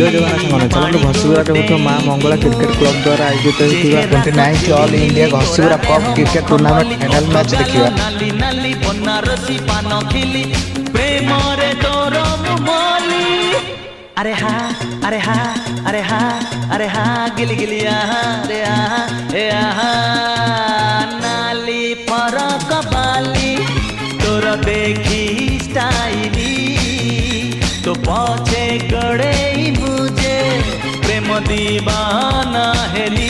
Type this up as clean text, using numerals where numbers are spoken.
जय जगन्नाथ सामने चलते घसीपुरा होता माँ मंगला क्रिकेट क्लब द्वारा आयोजित होता 29th all India Ghasipura cup cricket tournament final match देखिए। अरे हा अरे हा अरे हा अरे हा गिली गिली आहा रे आहा ए आहा नाली फरक बाली तोर देखी स्टाइली तो पछे गड़े मुझे प्रेम दीवाना हेली।